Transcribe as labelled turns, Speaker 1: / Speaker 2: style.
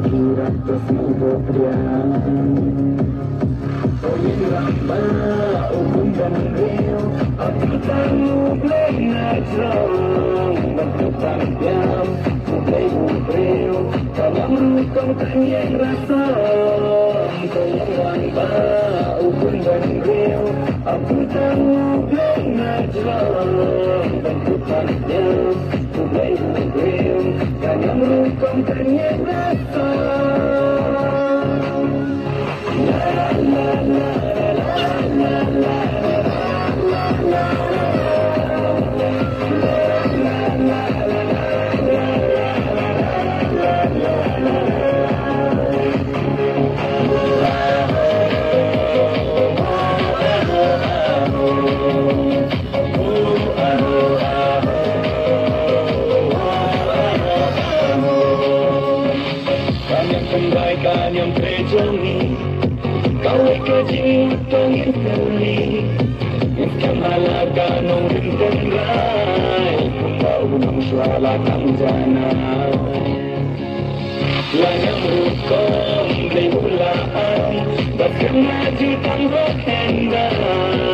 Speaker 1: surat kesimpulan Oyiramba Ugun dan Rio Aku tahu Blena Jom Berkutang diam Mulai Rio Dalam rukun tanyang rasa Oyiramba Ugun dan Rio Aku tahu Blena Jom Berkutang diam Mulai Rio Dalam rukun tanyang rasa Kebaikan yang terjadi kau kejiwatan yang terli yang kemalakan orang tenrai kau nang suara kamjana yang rukun berulang bahkan maju tanpa kendali